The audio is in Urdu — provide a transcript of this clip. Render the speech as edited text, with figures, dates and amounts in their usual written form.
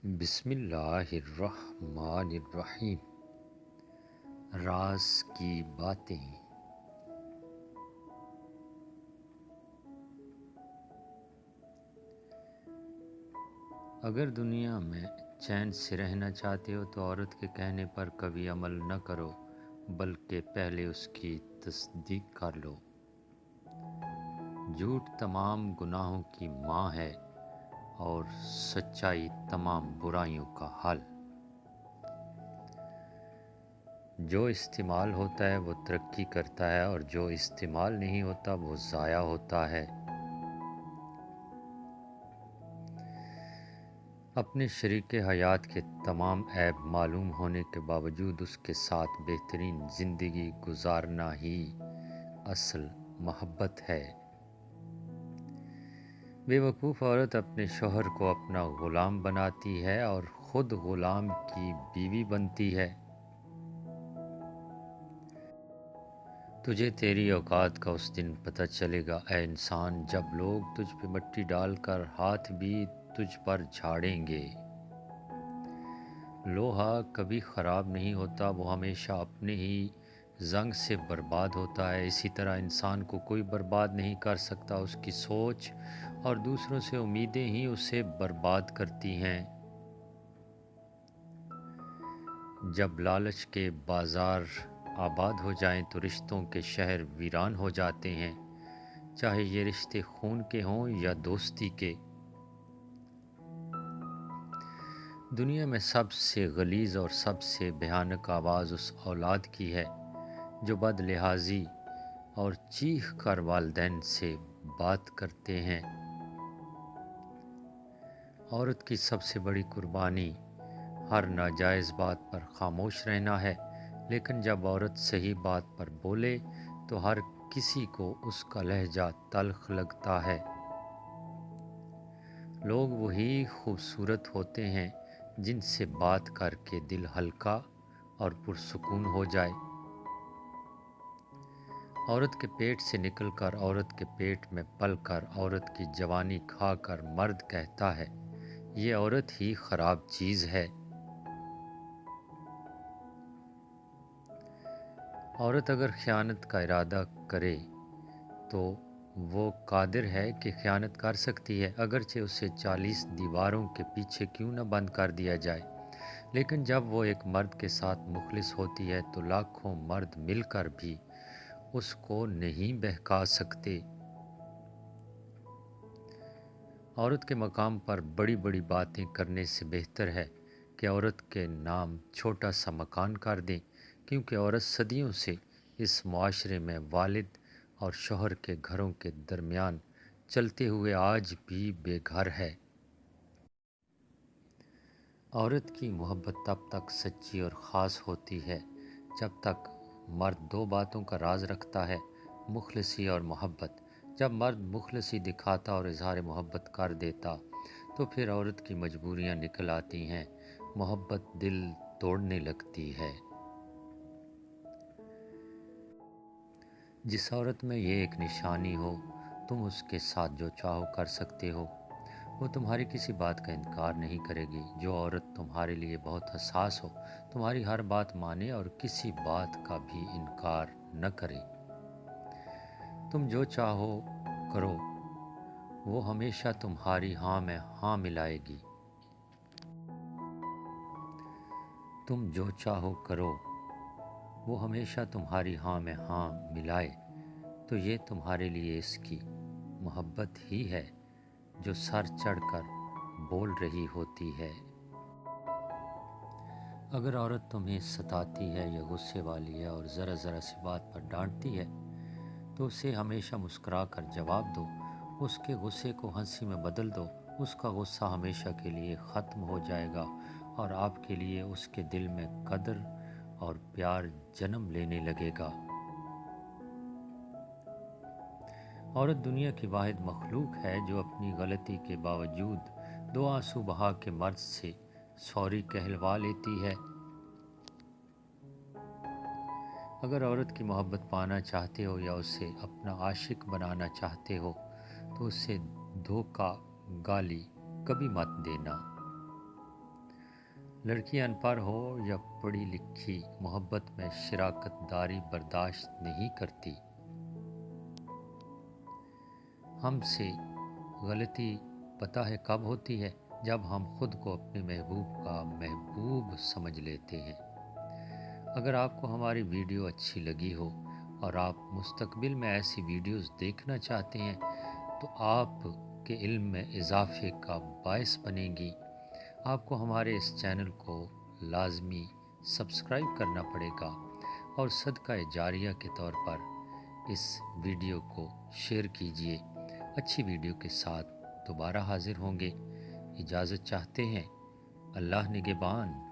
بسم اللہ الرحمن الرحیم۔ راز کی باتیں۔ اگر دنیا میں چین سے رہنا چاہتے ہو تو عورت کے کہنے پر کبھی عمل نہ کرو، بلکہ پہلے اس کی تصدیق کر لو۔ جھوٹ تمام گناہوں کی ماں ہے اور سچائی تمام برائیوں کا حل۔ جو استعمال ہوتا ہے وہ ترقی کرتا ہے اور جو استعمال نہیں ہوتا وہ ضائع ہوتا ہے۔ اپنے شریک حیات کے تمام عیب معلوم ہونے کے باوجود اس کے ساتھ بہترین زندگی گزارنا ہی اصل محبت ہے۔ بے وقوف عورت اپنے شوہر کو اپنا غلام بناتی ہے اور خود غلام کی بیوی بنتی ہے۔ تجھے تیری اوقات کا اس دن پتہ چلے گا اے انسان جب لوگ تجھ پہ مٹی ڈال کر ہاتھ بھی تجھ پر جھاڑیں گے۔ لوہا کبھی خراب نہیں ہوتا، وہ ہمیشہ اپنے ہی زنگ سے برباد ہوتا ہے۔ اسی طرح انسان کو کوئی برباد نہیں کر سکتا، اس کی سوچ اور دوسروں سے امیدیں ہی اسے برباد کرتی ہیں۔ جب لالچ کے بازار آباد ہو جائیں تو رشتوں کے شہر ویران ہو جاتے ہیں، چاہے یہ رشتے خون کے ہوں یا دوستی کے۔ دنیا میں سب سے غلیظ اور سب سے بھیانک آواز اس اولاد کی ہے جو بد لحاظی اور چیخ کر والدین سے بات کرتے ہیں۔ عورت کی سب سے بڑی قربانی ہر ناجائز بات پر خاموش رہنا ہے، لیکن جب عورت صحیح بات پر بولے تو ہر کسی کو اس کا لہجہ تلخ لگتا ہے۔ لوگ وہی خوبصورت ہوتے ہیں جن سے بات کر کے دل ہلکا اور پرسکون ہو جائے۔ عورت کے پیٹ سے نکل کر عورت کے پیٹ میں پل کر عورت کی جوانی کھا کر مرد کہتا ہے یہ عورت ہی خراب چیز ہے۔ عورت اگر خیانت کا ارادہ کرے تو وہ قادر ہے کہ خیانت کر سکتی ہے، اگرچہ اسے 40 دیواروں کے پیچھے کیوں نہ بند کر دیا جائے۔ لیکن جب وہ ایک مرد کے ساتھ مخلص ہوتی ہے تو لاکھوں مرد مل کر بھی اس کو نہیں بہکا سکتے۔ عورت کے مقام پر بڑی بڑی باتیں کرنے سے بہتر ہے کہ عورت کے نام چھوٹا سا مکان کر دیں، کیونکہ عورت صدیوں سے اس معاشرے میں والد اور شوہر کے گھروں کے درمیان چلتے ہوئے آج بھی بے گھر ہے۔ عورت کی محبت تب تک سچی اور خاص ہوتی ہے جب تک مرد دو باتوں کا راز رکھتا ہے، مخلصی اور محبت۔ جب مرد مخلصی دکھاتا اور اظہار محبت کر دیتا تو پھر عورت کی مجبوریاں نکل آتی ہیں، محبت دل توڑنے لگتی ہے۔ جس عورت میں یہ ایک نشانی ہو تم اس کے ساتھ جو چاہو کر سکتے ہو، وہ تمہاری کسی بات کا انکار نہیں کرے گی۔ جو عورت تمہارے لیے بہت حساس ہو، تمہاری ہر بات مانے اور کسی بات کا بھی انکار نہ کرے۔ تم جو چاہو کرو، وہ ہمیشہ تمہاری ہاں میں ہاں ملائے گی۔ تم جو چاہو کرو، وہ ہمیشہ تمہاری ہاں میں ہاں ملائے، تو یہ تمہارے لیے اس کی محبت ہی ہے جو سر چڑھ کر بول رہی ہوتی ہے۔ اگر عورت تمہیں ستاتی ہے یا غصے والی ہے اور ذرا ذرا سی بات پر ڈانٹتی ہے تو اسے ہمیشہ مسکرا کر جواب دو، اس کے غصے کو ہنسی میں بدل دو، اس کا غصہ ہمیشہ کے لیے ختم ہو جائے گا اور آپ کے لیے اس کے دل میں قدر اور پیار جنم لینے لگے گا۔ عورت دنیا کی واحد مخلوق ہے جو اپنی غلطی کے باوجود دو آنسو بہا کے مرد سے سوری کہلوا لیتی ہے۔ اگر عورت کی محبت پانا چاہتے ہو یا اسے اپنا عاشق بنانا چاہتے ہو تو اسے دھوکہ گالی کبھی مت دینا۔ لڑکی ان پڑھ ہو یا پڑھی لکھی، محبت میں شراکت داری برداشت نہیں کرتی۔ ہم سے غلطی پتہ ہے کب ہوتی ہے؟ جب ہم خود کو اپنے محبوب کا محبوب سمجھ لیتے ہیں۔ اگر آپ کو ہماری ویڈیو اچھی لگی ہو اور آپ مستقبل میں ایسی ویڈیوز دیکھنا چاہتے ہیں تو آپ کے علم میں اضافے کا باعث بنے گی۔ آپ کو ہمارے اس چینل کو لازمی سبسکرائب کرنا پڑے گا اور صدقہ جاریہ کے طور پر اس ویڈیو کو شیئر کیجیے۔ اچھی ویڈیو کے ساتھ دوبارہ حاضر ہوں گے۔ اجازت چاہتے ہیں۔ اللہ نگہبان۔